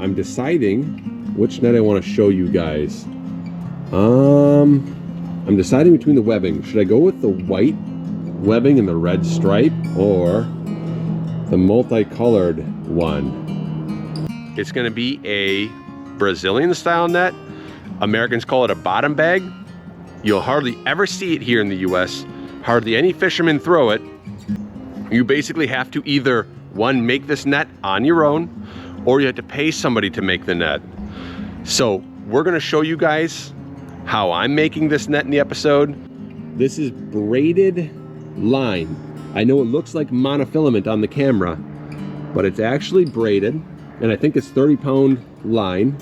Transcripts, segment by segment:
I'm deciding which net I want to show you guys. I'm deciding between the webbing. Should I go with the white webbing and the red stripe, or the multicolored one? It's going to be a Brazilian style net. Americans call it a bottom bag. You'll hardly ever see it here in the US. Hardly any fishermen throw it. You basically have to either, one, make this net on your own, or you have to pay somebody to make the net. So we're gonna show you guys how I'm making this net in the episode. This is braided line. I know it looks like monofilament on the camera, but it's actually braided, and I think it's 30-pound line.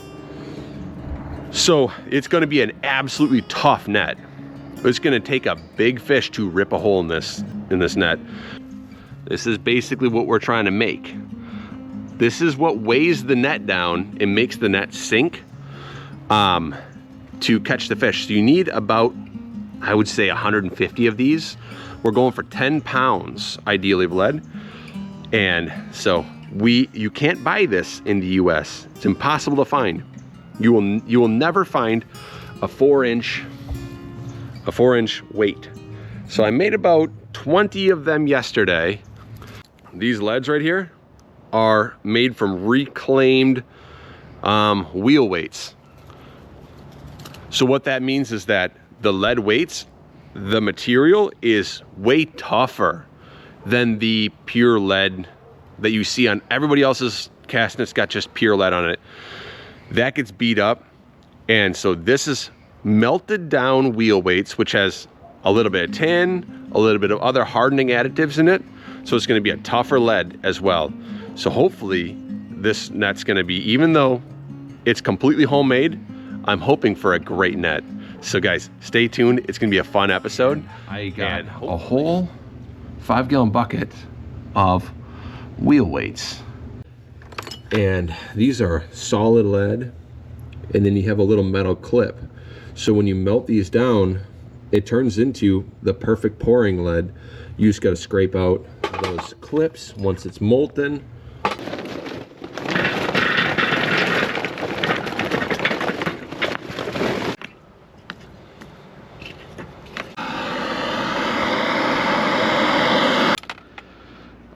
So it's gonna be an absolutely tough net. It's gonna take a big fish to rip a hole in this net. This is basically what we're trying to make. This is what weighs the net down and makes the net sink to catch the fish. So you need about, I would say, 150 of these. We're going for 10 pounds, ideally, of lead. And so you can't buy this in the US. It's impossible to find. You will never find a 4-inch weight. So I made about 20 of them yesterday. These leads right here are made from reclaimed wheel weights. So what that means is that the lead weights, the material is way tougher than the pure lead that you see on everybody else's cast net's got just pure lead on it. That gets beat up, and so this is melted down wheel weights, which has a little bit of tin, a little bit of other hardening additives in it, so it's going to be a tougher lead as well. So hopefully this net's going to be, even though it's completely homemade, I'm hoping for a great net. So guys, stay tuned. It's going to be a fun episode. I got a whole 5-gallon bucket of wheel weights. And these are solid lead, and then you have a little metal clip. So when you melt these down, it turns into the perfect pouring lead. You just got to scrape out those clips once it's molten.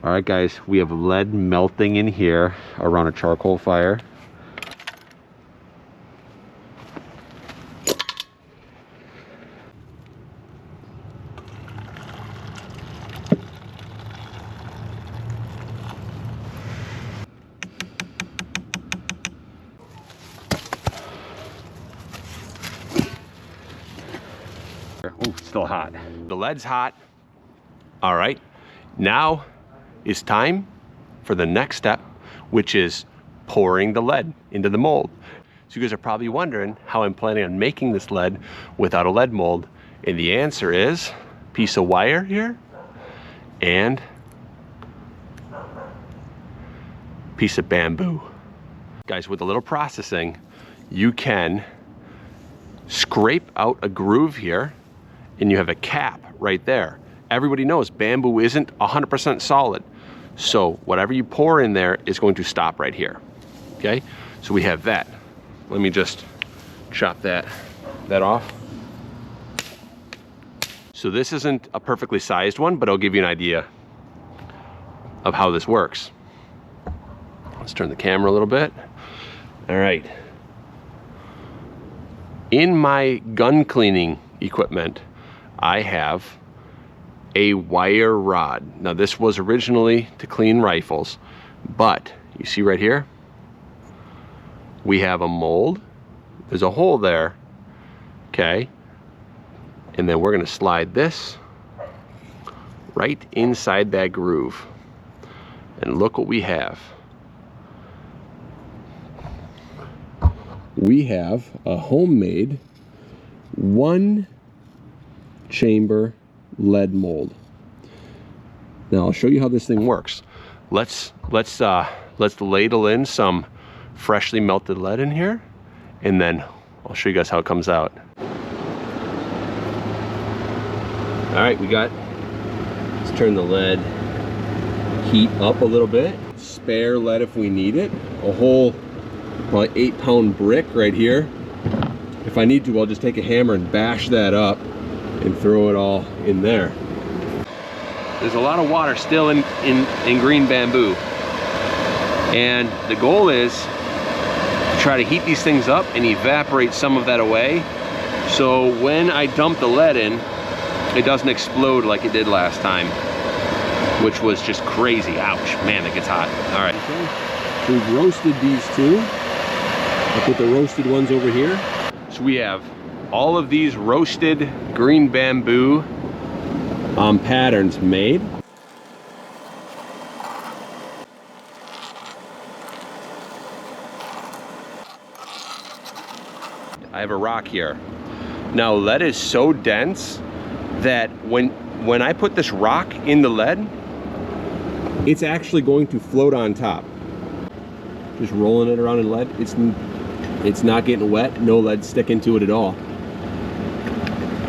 All right, guys, we have lead melting in here around a charcoal fire. Ooh, still hot. The lead's hot. All right, now it's time for the next step, which is pouring the lead into the mold. So you guys are probably wondering how I'm planning on making this lead without a lead mold. And the answer is a piece of wire here and a piece of bamboo. Guys, with a little processing, you can scrape out a groove here and you have a cap right there. Everybody knows bamboo isn't 100% solid. So whatever you pour in there is going to stop right here, okay? So we have that. Let me just chop that off. So this isn't a perfectly sized one, but I'll give you an idea of how this works. Let's turn the camera a little bit. All right. In my gun cleaning equipment, I have a wire rod. Now this was originally to clean rifles, but you see right here, we have a mold. There's a hole there, okay? And then we're gonna slide this right inside that groove. And look what we have. We have a homemade 1-chamber lead mold. Now I'll show you how this thing works. Let's ladle in some freshly melted lead in here, and then I'll show you guys how it comes out. All right, let's turn the lead heat up a little bit. Spare lead if we need it. A whole probably 8-pound brick right here. If I need to, I'll just take a hammer and bash that up and throw it all in there. There's a lot of water still in green bamboo. And the goal is to try to heat these things up and evaporate some of that away. So when I dump the lead in, it doesn't explode like it did last time, which was just crazy. Ouch, man, it gets hot. All right. Okay. So we've roasted these two. I'll put the roasted ones over here. So we have all of these roasted green bamboo patterns made. I have a rock here. Now lead is so dense that when I put this rock in the lead, it's actually going to float on top. Just rolling it around in lead, it's not getting wet, no lead sticking to it at all.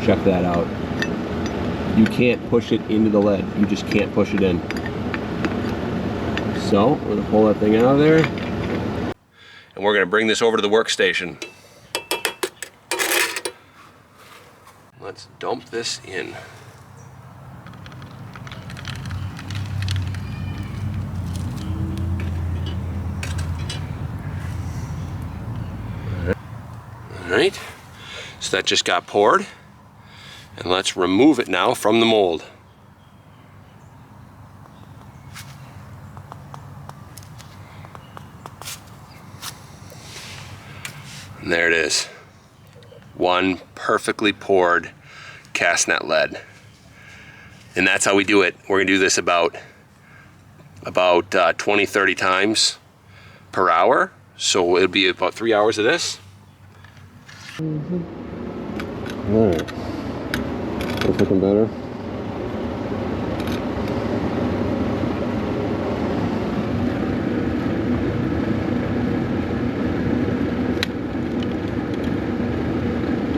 Check that out. You can't push it into the lead. You just can't push it in. So, we're gonna pull that thing out of there. And we're gonna bring this over to the workstation. Let's dump this in. All right, so that just got poured. And let's remove it now from the mold. And there it is. One perfectly poured cast net lead. And that's how we do it. We're gonna do this about 20, 30 times per hour. So it'll be about 3 hours of this. All right. That's looking better.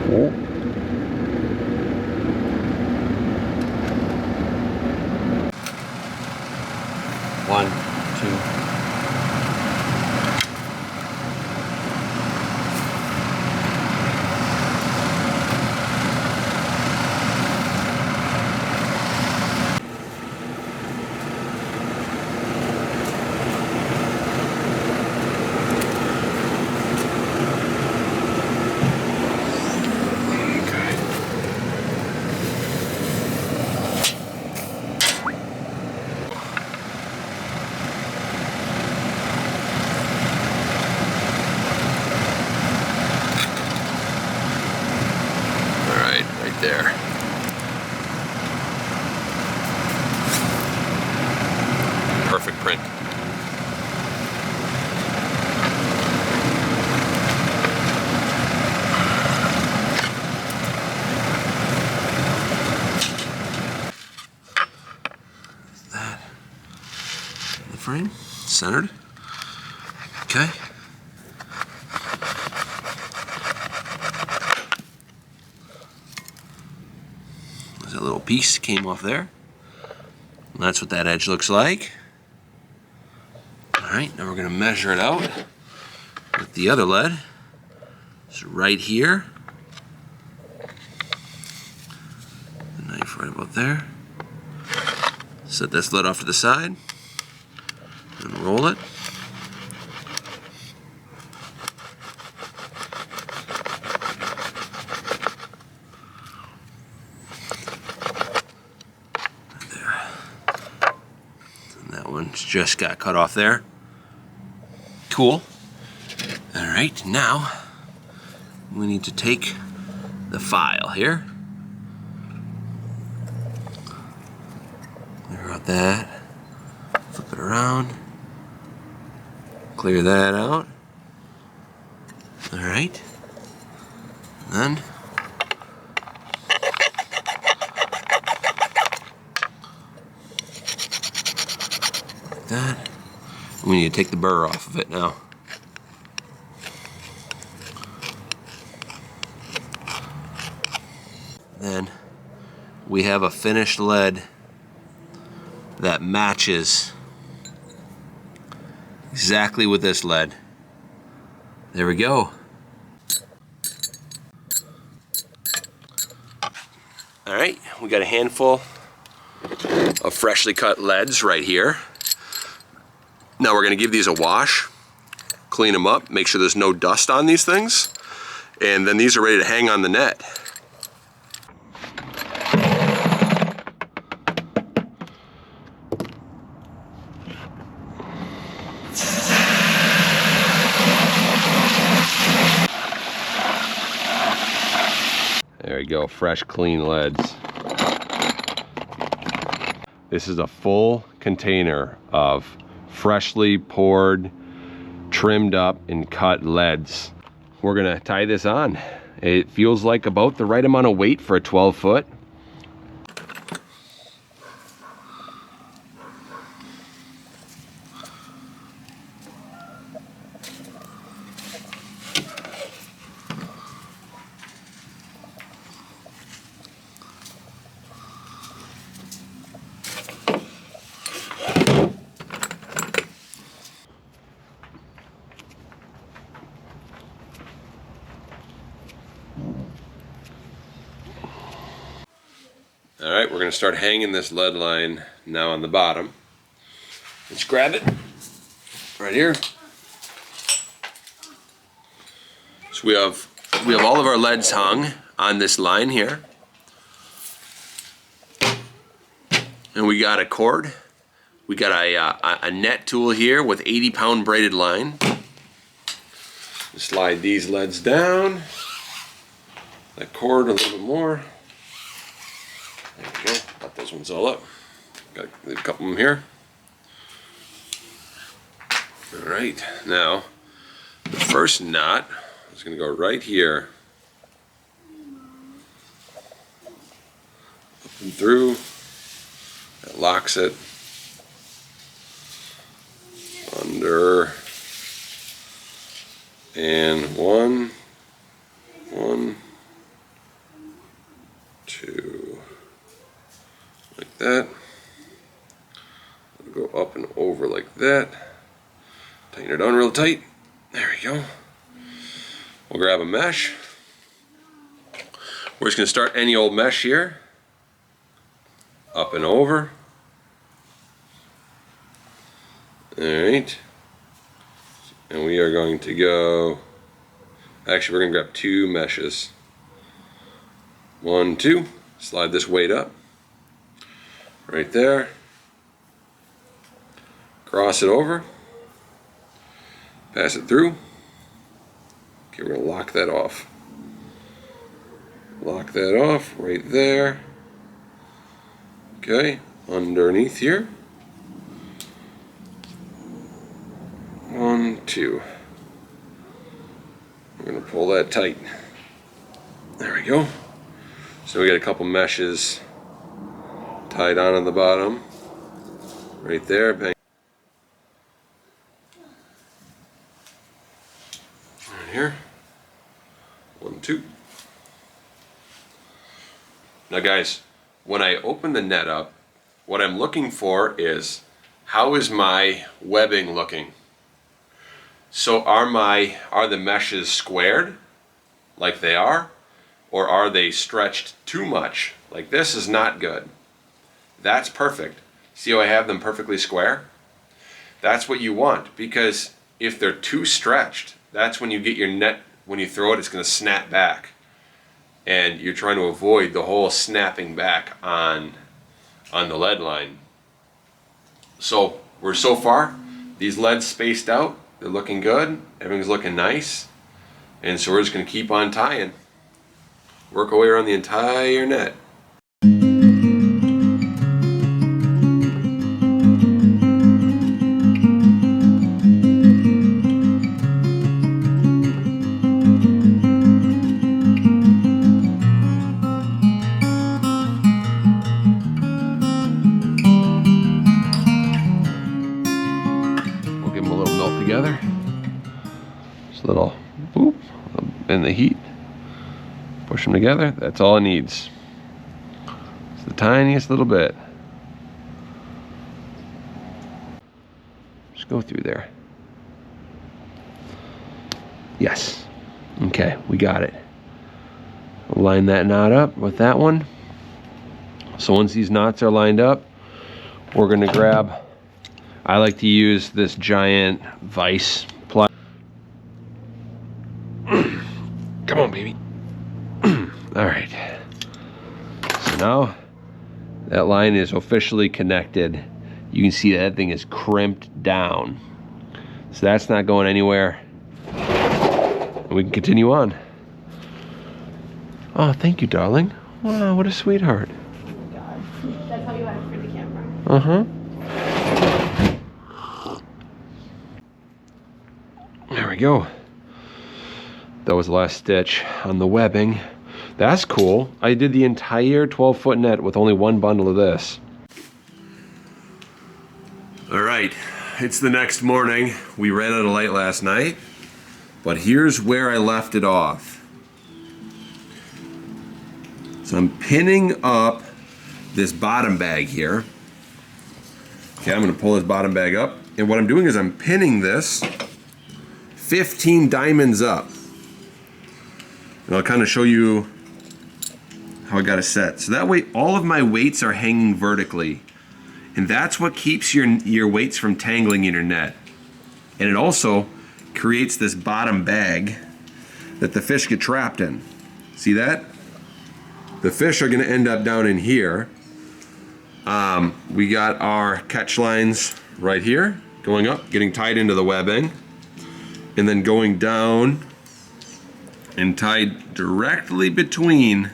Yeah. One, two. There. Perfect print. That in the frame, centered. Okay. A little piece came off there. And that's what that edge looks like. All right, now we're gonna measure it out with the other lead. So right here, the knife right about there. Set this lead off to the side and roll it. Just got cut off there. Cool. All right, now we need to take the file here. Clear out that. Flip it around. Clear that out. All right. And then that. We need to take the burr off of it now. Then we have a finished lead that matches exactly with this lead. There we go. All right, we got a handful of freshly cut leads right here. Now we're gonna give these a wash, clean them up, make sure there's no dust on these things, and then these are ready to hang on the net. There you go, fresh, clean leads. This is a full container of freshly poured, trimmed up, and cut leads. We're gonna tie this on. It feels like about the right amount of weight for a 12 foot. All right, we're gonna start hanging this lead line now on the bottom. Let's grab it right here. So we have all of our leads hung on this line here. And we got a cord. We got a net tool here with 80-pound braided line. Slide these leads down. That cord a little bit more. There we go. Got those ones all up. Got a couple of them here. All right. Now, the first knot is going to go right here. Up and through. That locks it. Under. And one, two, like that. We'll go up and over like that. Tighten her down real tight. There we go. We'll grab a mesh. We're just going to start any old mesh here. Up and over. Alright. And we are going to go, actually we're going to grab two meshes. 1, 2, slide this weight up. Right there. Cross it over. Pass it through. Okay, we're going to lock that off. Lock that off right there. Okay, underneath here. 1, 2. We're going to pull that tight. There we go. So we got a couple meshes tied on the bottom. Right there. Bang. Right here. 1, 2. Now guys, when I open the net up, what I'm looking for is, how is my webbing looking? So are the meshes squared like they are, or are they stretched too much? Like this is not good. That's perfect. See how I have them perfectly square? That's what you want, because if they're too stretched, that's when you get your net, when you throw it, it's going to snap back. And you're trying to avoid the whole snapping back on the lead line. So we're so far, these leads spaced out. They're looking good. Everything's looking nice. And so we're just going to keep on tying. Work our way around the entire net. We'll give them a little melt together. Just a little boop in the heat. Push them together. That's all it needs. It's the tiniest little bit. Just go through there. Yes. Okay, we got it. Line that knot up with that one. So once these knots are lined up, we're gonna grab, I like to use this giant vise ply. Come on, baby. All right. So now that line is officially connected. You can see that thing is crimped down. So that's not going anywhere. And we can continue on. Oh, thank you, darling. Wow, what a sweetheart. Oh my God. That's how you act for the camera. Uh-huh. There we go. That was the last stitch on the webbing. That's cool. I did the entire 12-foot net with only one bundle of this. All right, it's the next morning. We ran out of light last night, but here's where I left it off. So I'm pinning up this bottom bag here. Okay, I'm gonna pull this bottom bag up, and what I'm doing is I'm pinning this 15 diamonds up. And I'll kind of show you how I got it set. So that way all of my weights are hanging vertically. And that's what keeps your weights from tangling in your net. And it also creates this bottom bag that the fish get trapped in. See that? The fish are gonna end up down in here. We got our catch lines right here, going up, getting tied into the webbing, and then going down and tied directly between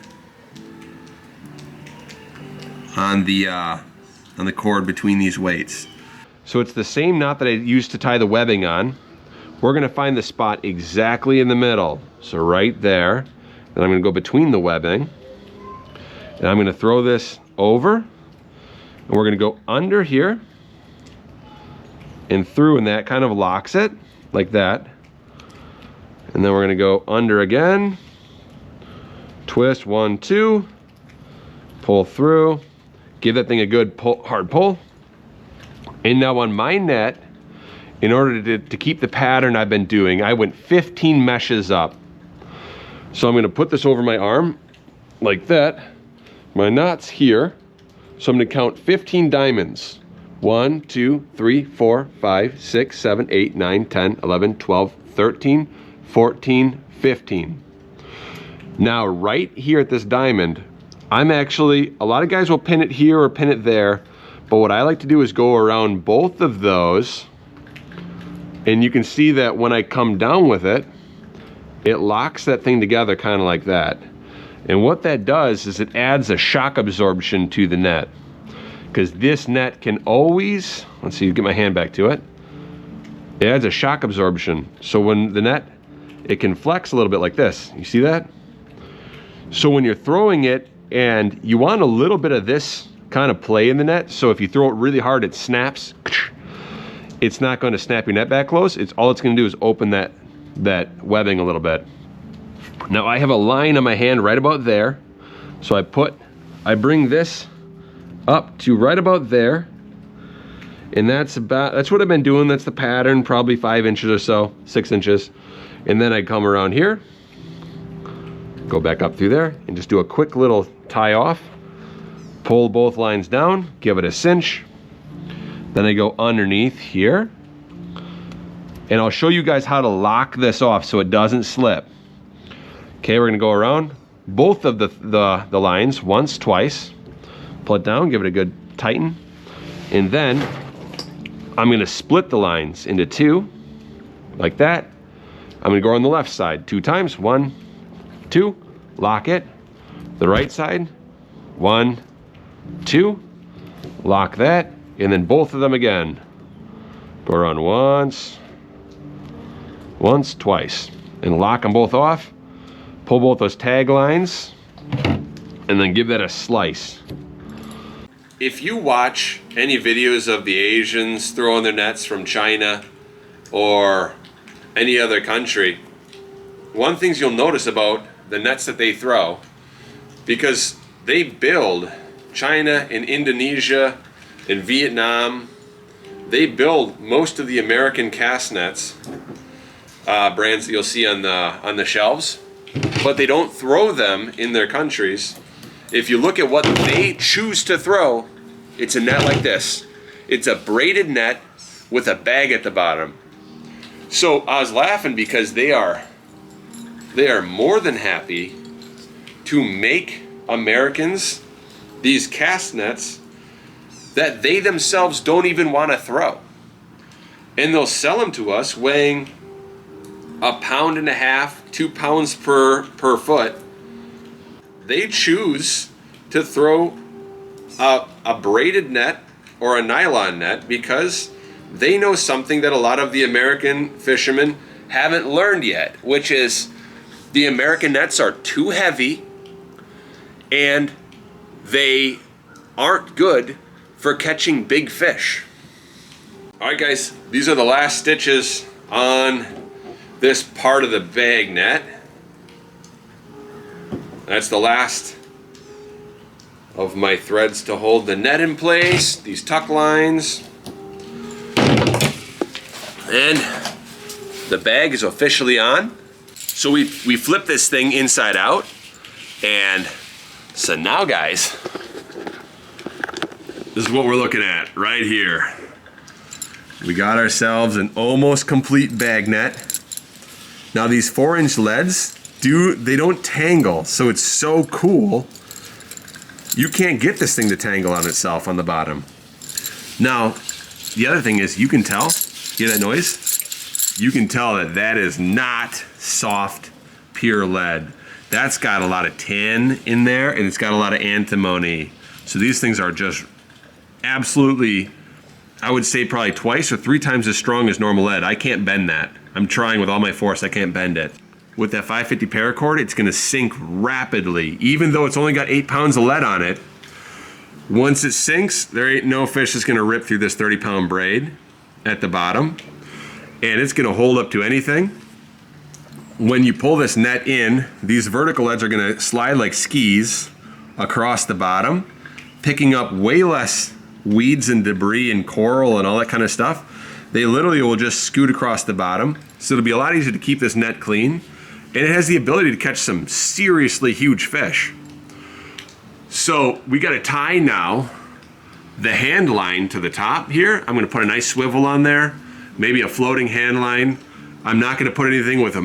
on the cord between these weights. So it's the same knot that I used to tie the webbing on. We're gonna find the spot exactly in the middle. So right there, then I'm gonna go between the webbing, and I'm gonna throw this over, and we're gonna go under here and through, and that kind of locks it like that. And then we're gonna go under again, twist, 1, 2, pull through, give that thing a good pull, hard pull. And now on my net, in order to keep the pattern I've been doing, I went 15 meshes up. So I'm gonna put this over my arm like that. My knot's here. So I'm gonna count 15 diamonds. 1, 2, 3, 4, 5, 6, 7, 8, 9, 10, 11, 12, 13, 14, 15. Now right here at this diamond, I'm actually, a lot of guys will pin it here or pin it there, but what I like to do is go around both of those, and you can see that when I come down with it, it locks that thing together kind of like that. And what that does is it adds a shock absorption to the net, because this net can always, let's see, get my hand back to it. It adds a shock absorption. So when the net, it can flex a little bit like this. You see that? So when you're throwing it, and you want a little bit of this kind of play in the net, so if you throw it really hard, it snaps. It's not going to snap your net back close. All it's going to do is open that webbing a little bit. Now I have a line on my hand right about there, so I bring this up to right about there, and that's what I've been doing. That's the pattern, probably 5 inches or so, 6 inches, and then I come around here, go back up through there, and just do a quick little tie off, pull both lines down, give it a cinch, then I go underneath here, and I'll show you guys how to lock this off so it doesn't slip. Okay, we're gonna go around both of the lines once, twice, pull it down, give it a good tighten, and then I'm gonna split the lines into 2, like that. I'm gonna go on the left side 2 times, 1, 2, lock it. The right side, 1, 2, lock that, and then both of them again. Go around once, twice, and lock them both off. Pull both those tag lines, and then give that a slice. If you watch any videos of the Asians throwing their nets from China or any other country, one thing you'll notice about the nets that they throw, because they build, China and Indonesia and Vietnam, they build most of the American cast nets brands that you'll see on the shelves, but they don't throw them in their countries. If you look at what they choose to throw, it's a net like this. It's a braided net with a bag at the bottom. So I was laughing because they are more than happy to make Americans these cast nets that they themselves don't even want to throw. And they'll sell them to us weighing 1.5 pounds, 2 pounds per foot. They choose to throw a braided net or a nylon net because they know something that a lot of the American fishermen haven't learned yet, which is the American nets are too heavy and they aren't good for catching big fish. All right, guys, these are the last stitches on this part of the bag net. That's the last of my threads to hold the net in place, these tuck lines. And the bag is officially on. So we flip this thing inside out. And so now, guys, this is what we're looking at right here. We got ourselves an almost complete bag net. Now these 4-inch leads, they don't tangle, so it's so cool. You can't get this thing to tangle on itself on the bottom. Now, the other thing is you can tell, hear that noise? You can tell that that is not soft, pure lead. That's got a lot of tin in there and it's got a lot of antimony. So these things are just absolutely, I would say probably 2 or 3 times as strong as normal lead. I can't bend that. I'm trying with all my force, I can't bend it. With that 550 paracord, it's gonna sink rapidly. Even though it's only got 8 pounds of lead on it, once it sinks, there ain't no fish that's gonna rip through this 30-pound braid at the bottom. And it's gonna hold up to anything. When you pull this net in, these vertical leads are gonna slide like skis across the bottom, picking up way less weeds and debris and coral and all that kind of stuff. They literally will just scoot across the bottom. So it'll be a lot easier to keep this net clean. And it has the ability to catch some seriously huge fish. So we got to tie now the hand line to the top here. I'm going to put a nice swivel on there, maybe a floating hand line. I'm not going to put anything with a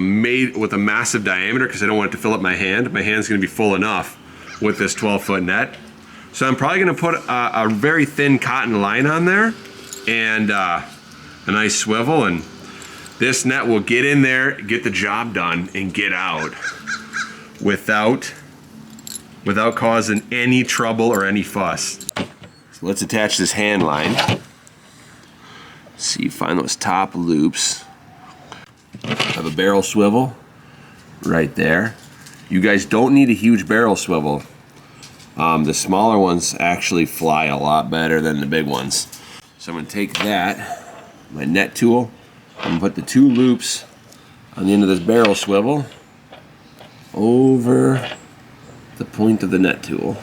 massive diameter because I don't want it to fill up my hand. My hand's going to be full enough with this 12-foot net. So I'm probably going to put a very thin cotton line on there and a nice swivel, and this net will get in there, get the job done, and get out without causing any trouble or any fuss. So let's attach this hand line. See, find those top loops. Have a barrel swivel right there. You guys don't need a huge barrel swivel. The smaller ones actually fly a lot better than the big ones. So I'm going to take that, my net tool, and put the 2 loops on the end of this barrel swivel over the point of the net tool.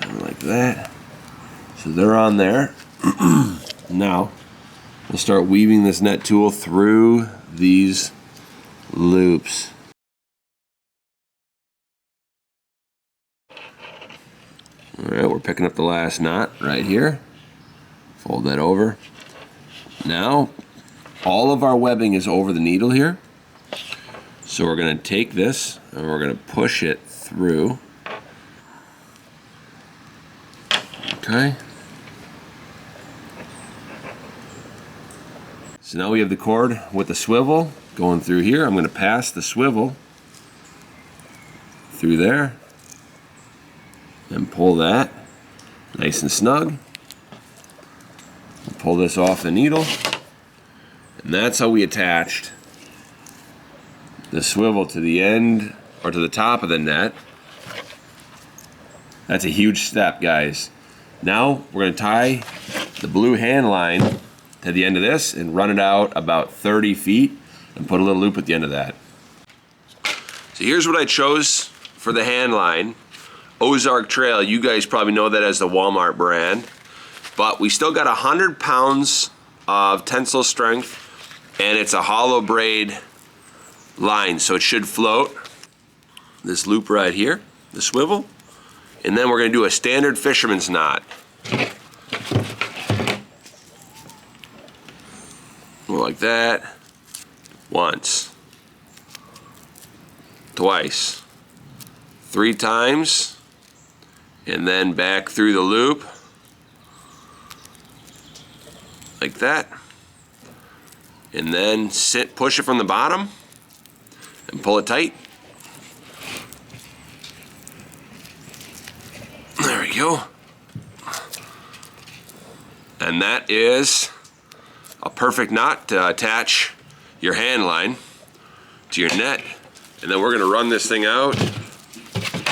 Something like that. So they're on there. Now, we'll start weaving this net tool through these loops. Alright, we're picking up the last knot right here. Fold that over. Now, all of our webbing is over the needle here. So we're going to take this and we're going to push it through. Okay. So now we have the cord with the swivel going through here. I'm going to pass the swivel through there and pull that nice and snug. Pull this off the needle, and that's how we attached the swivel to the end or to the top of the net. That's a huge step, guys. Now we're going to tie the blue hand line to the end of this and run it out about 30 feet and put a little loop at the end of that. So here's what I chose for the hand line. Ozark Trail, you guys probably know that as the Walmart brand, but we still got 100 pounds of tensile strength and it's a hollow braid line, so it should float. This loop right here, the swivel, and then we're going to do a standard fisherman's knot. Like that. Once, twice, 3 times, and then back through the loop like that, and then push it from the bottom and pull it tight. There we go. And that is a perfect knot to attach your hand line to your net. And then we're gonna run this thing out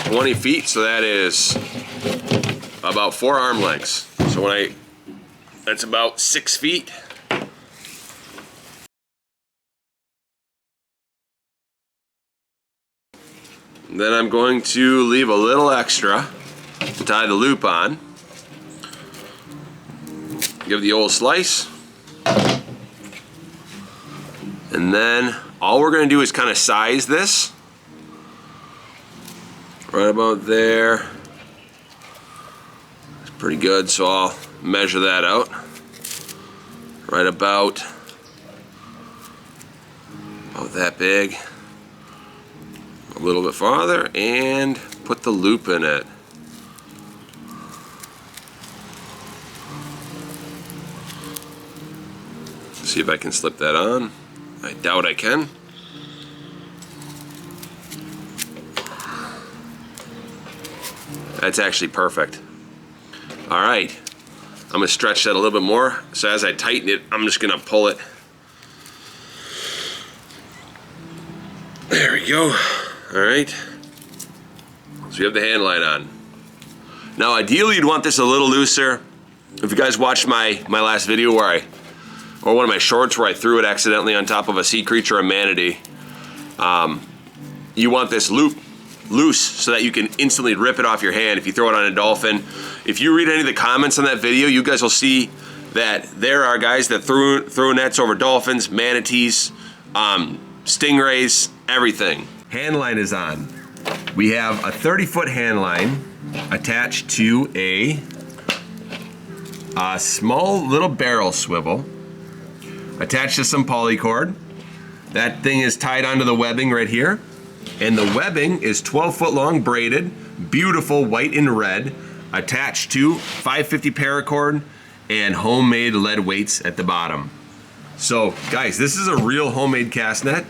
20 feet, so that is about 4 arm lengths. So that's about 6 feet. Then I'm going to leave a little extra to tie the loop on. Give the old slice. And then all we're gonna do is kind of size this. Right about there. It's pretty good, so I'll measure that out. Right about that big. A little bit farther, and put the loop in it. See if I can slip that on. I doubt I can. That's actually perfect. All right, I'm gonna stretch that a little bit more. So as I tighten it, I'm just gonna pull it. There we go. All right, so you have the hand line on. Now ideally you'd want this a little looser. If you guys watched my last video or one of my shorts where I threw it accidentally on top of a sea creature, a manatee, you want this loop loose so that you can instantly rip it off your hand if you throw it on a dolphin. If you read any of the comments on that video, you guys will see that there are guys that throw nets over dolphins, manatees, stingrays, everything. Hand line is on. We have a 30-foot hand line attached to a small little barrel swivel attached to some polycord. That thing is tied onto the webbing right here, and the webbing is 12-foot long braided, beautiful white and red, attached to 550 paracord and homemade lead weights at the bottom. So guys, this is a real homemade cast net.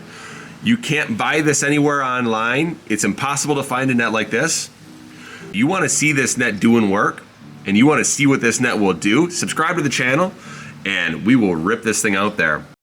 You can't buy this anywhere online. It's impossible to find a net like this. You want to see this net doing work, and you want to see what this net will do, subscribe to the channel, and we will rip this thing out there.